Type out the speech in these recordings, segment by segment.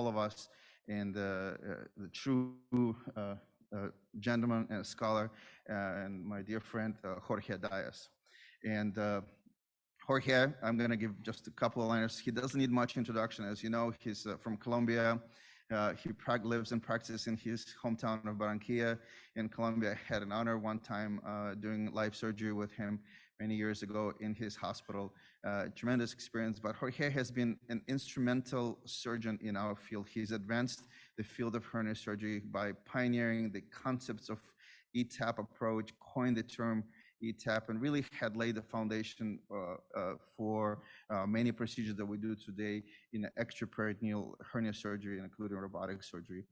all of us, and the true gentleman and scholar, and my dear friend, Jorge Daes. And Jorge, I'm going to give just a couple of liners. He doesn't need much introduction. As you know, he's from Colombia. He lives and practices in his hometown of Barranquilla in Colombia. I had an honor one time doing live surgery with him many years ago in his hospital. Tremendous experience, but Jorge has been an instrumental surgeon in our field. He's advanced the field of hernia surgery by pioneering the concepts of ETAP approach, coined the term ETAP, and really had laid the foundation for many procedures that we do today in extraperitoneal hernia surgery, including robotic surgery.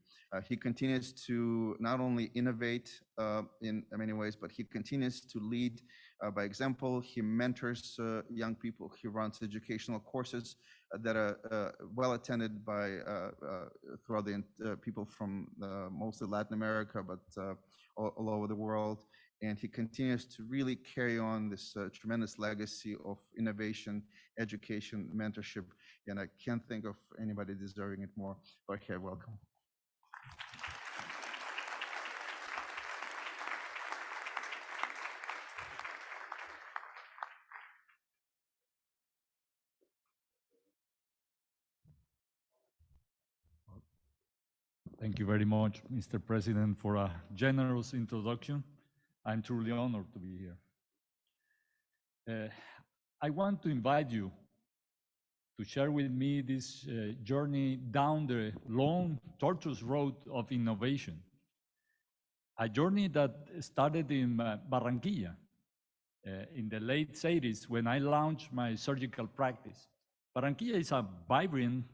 He continues to not only innovate in many ways, but he continues to lead by example. He mentors young people. He runs educational courses that are well attended by throughout the people from mostly Latin America, but all over the world. And he continues to really carry on this tremendous legacy of innovation, education, mentorship. And I can't think of anybody deserving it more. Okay, welcome. Thank you very much, Mr. President, for a generous introduction. I'm truly honored to be here. I want to invite you to share with me this journey down the long, tortuous road of innovation. A journey that started in Barranquilla in the late 80s when I launched my surgical practice. Barranquilla is a vibrant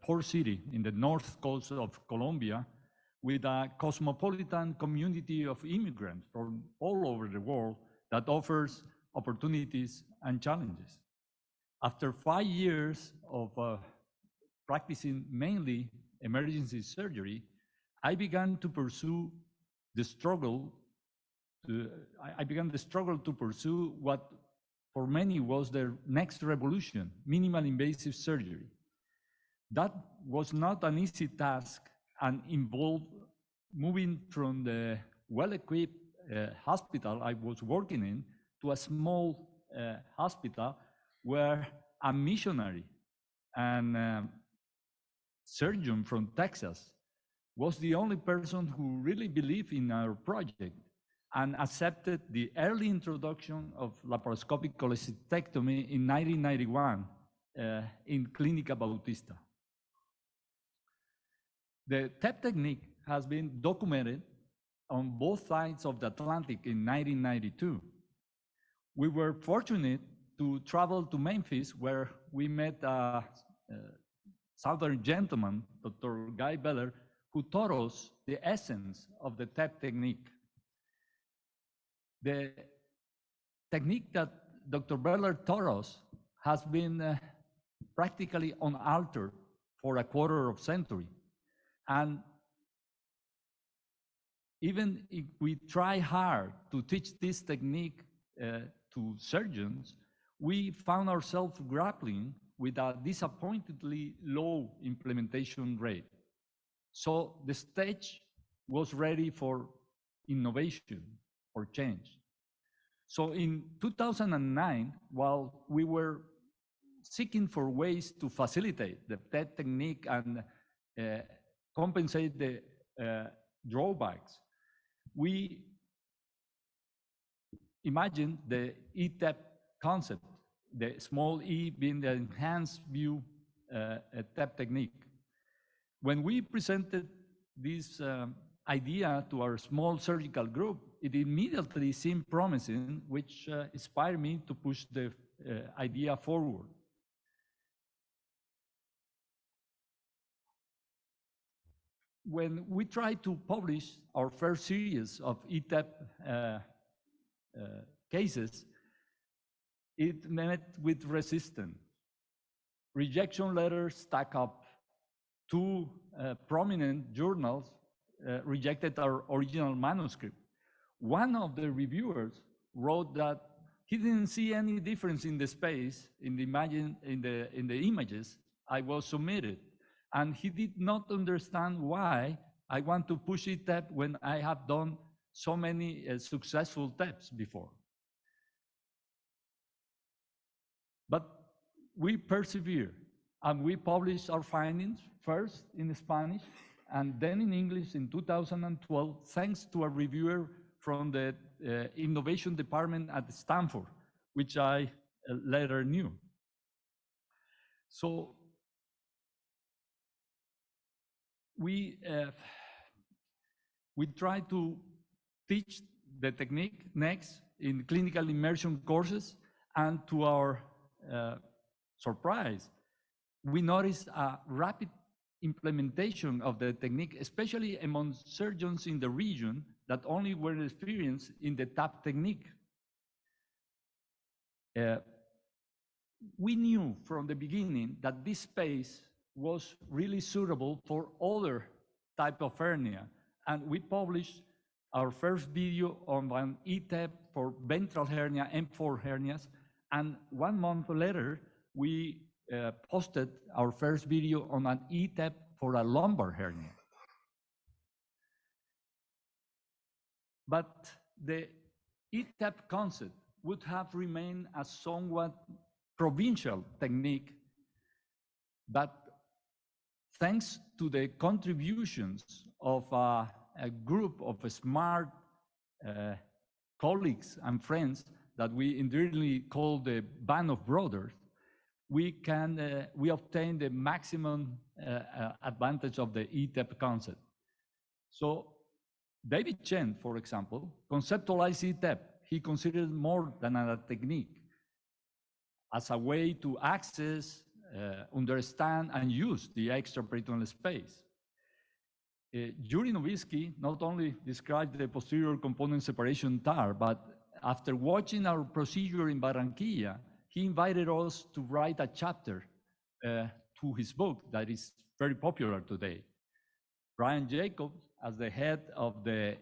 port city in the north coast of Colombia, with a cosmopolitan community of immigrants from all over the world that offers opportunities and challenges. After 5 years of practicing mainly emergency surgery, I began to pursue the struggle. I began the struggle to pursue what for many was the next revolution: minimal invasive surgery. That was not an easy task and involved moving from the well-equipped hospital I was working in to a small hospital where a missionary and surgeon from Texas was the only person who really believed in our project and accepted the early introduction of laparoscopic cholecystectomy in 1991 in Clinica Bautista. The TEP technique has been documented on both sides of the Atlantic in 1992. We were fortunate to travel to Memphis, where we met a Southern gentleman, Dr. Guy Beller, who taught us the essence of the TEP technique. The technique that Dr. Beller taught us has been practically unaltered for a quarter of a century. And even if we try hard to teach this technique to surgeons, we found ourselves grappling with a disappointingly low implementation rate. So the stage was ready for innovation or change. So in 2009, while we were seeking for ways to facilitate the TEP technique and compensate the drawbacks, we imagined the ETAP concept, the small e being the enhanced view TEP technique. When we presented this idea to our small surgical group, it immediately seemed promising, which inspired me to push the idea forward. When we tried to publish our first series of ETAP cases, it met with resistance. Rejection letters stack up. 2 prominent journals rejected our original manuscript. One of the reviewers wrote that he didn't see any difference in the space in the images I was submitted, And he did not understand why I want to push ETEP when I have done so many successful TEPs before. But we persevere, and we published our findings first in Spanish and then in English in 2012, thanks to a reviewer from the innovation department at Stanford, which I later knew. So we try to teach the technique next in clinical immersion courses, and to our surprise, we noticed a rapid implementation of the technique, especially among surgeons in the region that only were experienced in the TAP technique. We knew from the beginning that this space was really suitable for other type of hernia, and we published our first video on an ETEP for ventral hernia, M4 hernias, and 1 month later, we posted our first video on an ETEP for a lumbar hernia. But the ETEP concept would have remained a somewhat provincial technique, but thanks to the contributions of a group of smart colleagues and friends that we endearingly call the Band of Brothers, we obtain the maximum advantage of the ETEP concept. So David Chen, for example, conceptualized ETEP. He considered more than a technique, as a way to access, understand, and use the extraperitoneal space. Yuri Nowicki not only described the posterior component separation TAR, but after watching our procedure in Barranquilla, he invited us to write a chapter to his book that is very popular today. Brian Jacobs, as the head of the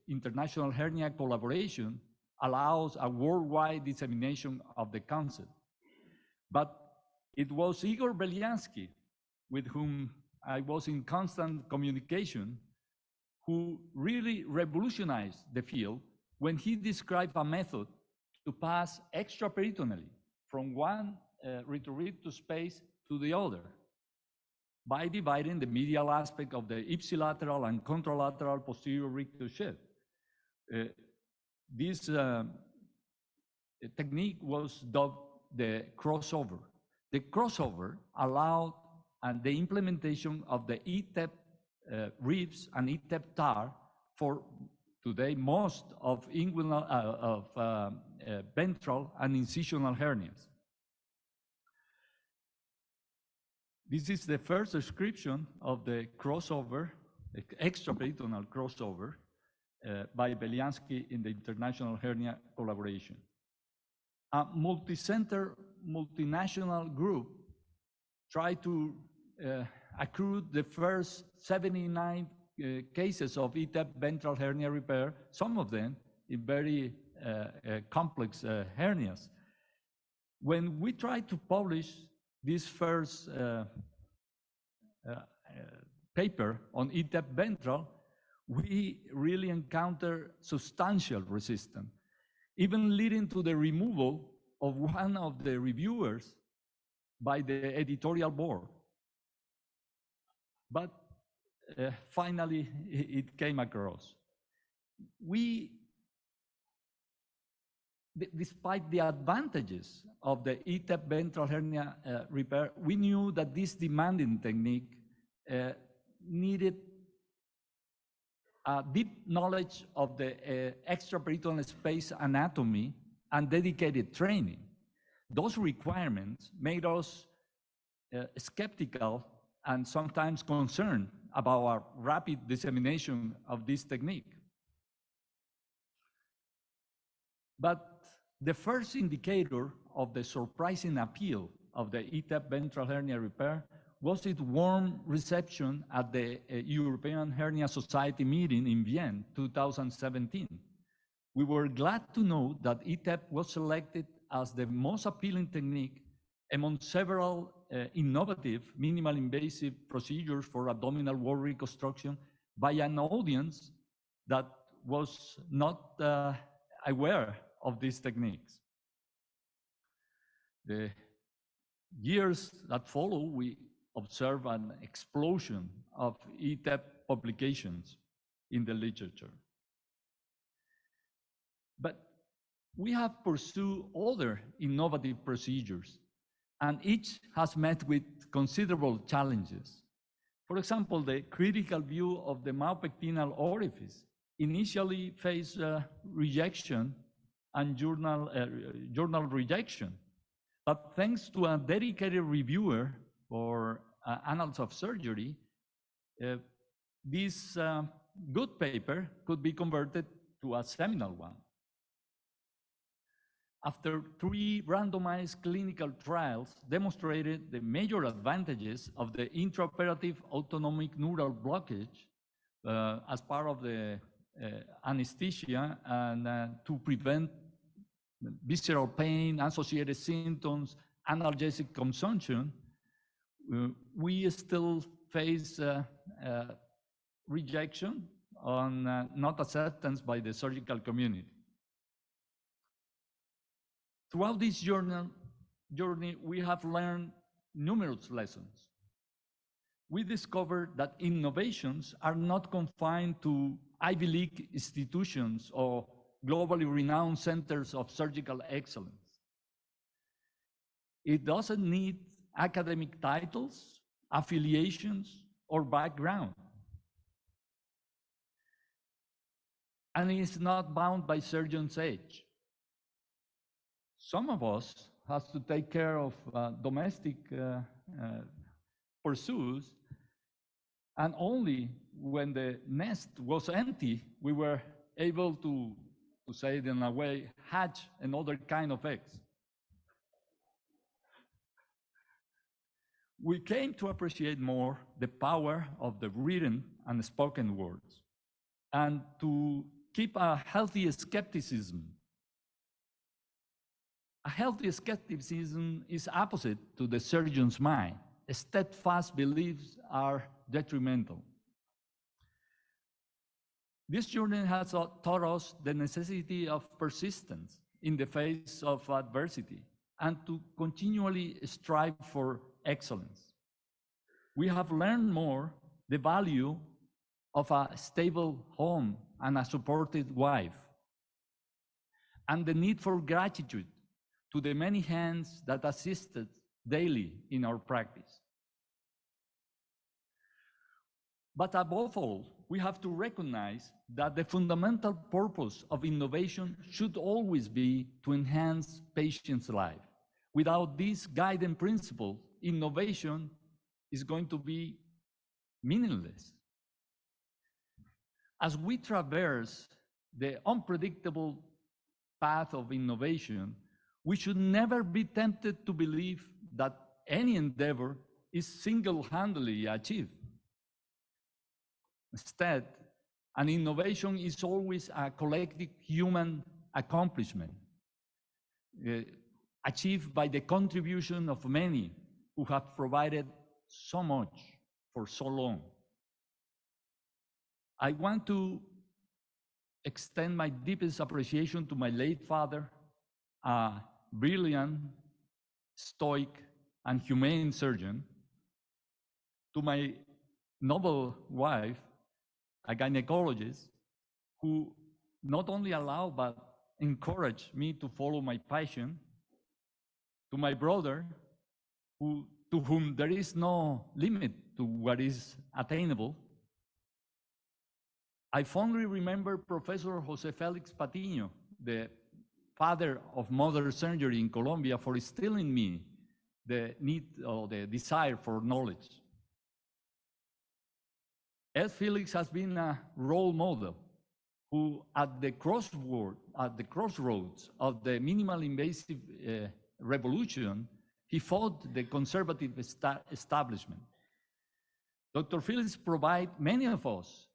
International Hernia Collaboration, allows a worldwide dissemination of the concept. But it was Igor Belyansky, with whom I was in constant communication, who really revolutionized the field when he described a method to pass extraperitoneally from one retrorectus space to the other by dividing the medial aspect of the ipsilateral and contralateral posterior rectus shed. This technique was dubbed the crossover. The crossover allowed the implementation of the ETEP ribs and ETEP TAR for today most of inguinal, ventral and incisional hernias. This is the first description of the crossover, the extraperitoneal crossover, by Belyansky in the International Hernia Collaboration. A multi-center, multinational group tried to accrue the first 79 cases of ETEP ventral hernia repair, some of them in very complex hernias. When we tried to publish this first paper on ETEP ventral, we really encountered substantial resistance, even leading to the removal of one of the reviewers by the editorial board. But finally, it came across. Despite the advantages of the ETEP ventral hernia repair, we knew that this demanding technique needed a deep knowledge of the extraperitoneal space anatomy and dedicated training. Those requirements made us skeptical and sometimes concerned about our rapid dissemination of this technique. But the first indicator of the surprising appeal of the ETEP ventral hernia repair was its warm reception at the European Hernia Society meeting in Vienna, 2017. We were glad to know that ETEP was selected as the most appealing technique among several innovative, minimal invasive procedures for abdominal wall reconstruction by an audience that was not aware of these techniques. The years that follow, we observe an explosion of ETEP publications in the literature. But we have pursued other innovative procedures, and each has met with considerable challenges. For example, the critical view of the myopectinal orifice initially faced rejection and journal rejection. But thanks to a dedicated reviewer for Annals of Surgery, this good paper could be converted to a seminal one. After 3 randomized clinical trials demonstrated the major advantages of the intraoperative autonomic neural blockage as part of the anesthesia and to prevent visceral pain, associated symptoms, analgesic consumption, we still face rejection on not acceptance by the surgical community. Throughout this journey, we have learned numerous lessons. We discovered that innovations are not confined to Ivy League institutions or globally renowned centers of surgical excellence. It doesn't need academic titles, affiliations, or background. And it is not bound by surgeon's age. Some of us has to take care of domestic pursuits, and only when the nest was empty, we were able to say it in a way, hatch another kind of eggs. We came to appreciate more the power of the written and spoken words, and to keep a healthy skepticism. A healthy skepticism is opposite to the surgeon's mind. Steadfast beliefs are detrimental. This journey has taught us the necessity of persistence in the face of adversity and to continually strive for excellence. We have learned more the value of a stable home and a supported wife, and the need for gratitude to the many hands that assisted daily in our practice. But above all, we have to recognize that the fundamental purpose of innovation should always be to enhance patients' life. Without this guiding principle, innovation is going to be meaningless. As we traverse the unpredictable path of innovation, we should never be tempted to believe that any endeavor is single-handedly achieved. Instead, an innovation is always a collective human accomplishment, achieved by the contribution of many who have provided so much for so long. I want to extend my deepest appreciation to my late father, a brilliant, stoic, and humane surgeon, to my noble wife, a gynecologist, who not only allowed but encouraged me to follow my passion, to my brother, to whom there is no limit to what is attainable. I fondly remember Professor Jose Felix Patiño, the father of modern surgery in Colombia, for instilling in me the need or the desire for knowledge. Ed Felix has been a role model who, at the crossroads of the minimal invasive revolution, he fought the conservative establishment. Dr. Felix provided many of us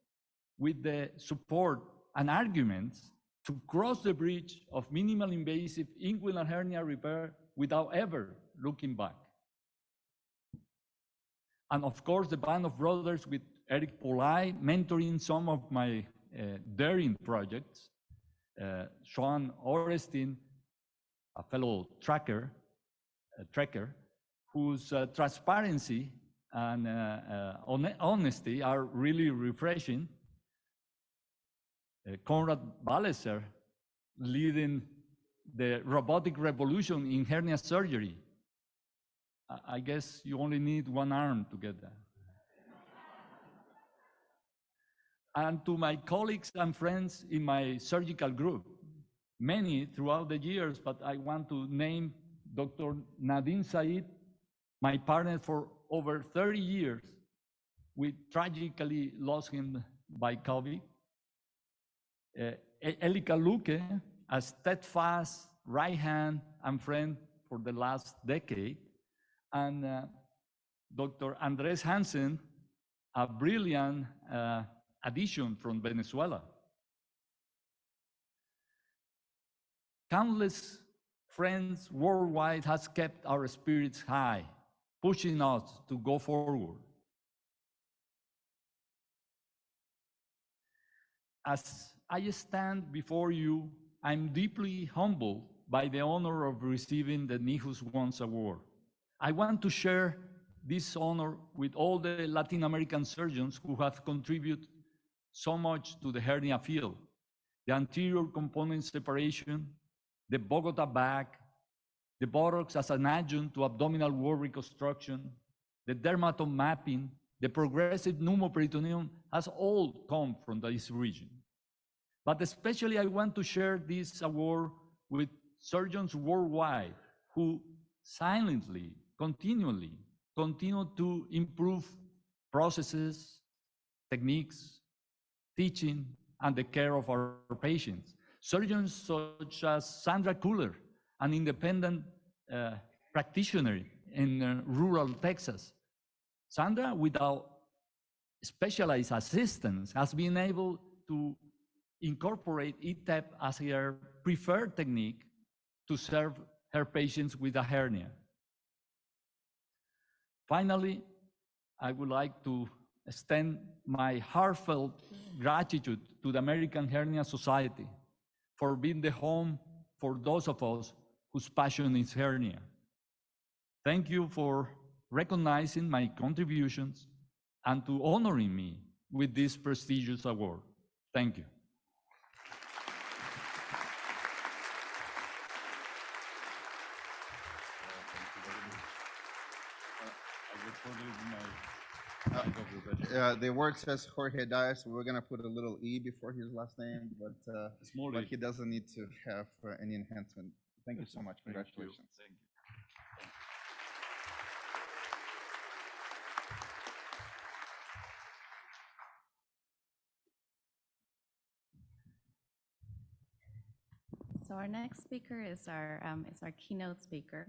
with the support and arguments to cross the bridge of minimal invasive inguinal hernia repair without ever looking back. And of course, the Band of Brothers with Eric Polai, mentoring some of my daring projects. Sean Orestin, a fellow trekker, whose transparency and honesty are really refreshing. Konrad Baleser, leading the robotic revolution in hernia surgery. I guess you only need one arm to get that. And to my colleagues and friends in my surgical group, many throughout the years, but I want to name Dr. Nadim Said, my partner for over 30 years. We tragically lost him by COVID. Elika Luque, a steadfast right hand and friend for the last decade. And Dr. Andres Hansen, a brilliant addition from Venezuela. Countless friends worldwide has kept our spirits high, pushing us to go forward. As I stand before you, I'm deeply humbled by the honor of receiving the Nyhus Wantz Award. I want to share this honor with all the Latin American surgeons who have contributed so much to the hernia field. The anterior component separation, the Bogota bag, the buttocks as an adjunct to abdominal wall reconstruction, the dermatome mapping, the progressive pneumoperitoneum has all come from this region. But especially I want to share this award with surgeons worldwide who silently, continually, continue to improve processes, techniques, teaching, and the care of our patients. Surgeons such as Sandra Kuller, an independent practitioner in rural Texas. Sandra, without specialized assistance, has been able to incorporate ETEP as her preferred technique to serve her patients with a hernia. Finally, I would like to extend my heartfelt gratitude to the American Hernia Society for being the home for those of us whose passion is hernia. Thank you for recognizing my contributions and to honoring me with this prestigious award. Thank you. The word says Jorge Daes. We're going to put a little E before his last name, but he doesn't need to have any enhancement. Thank you so much. Congratulations. Thank you. So our next speaker is our keynote speaker.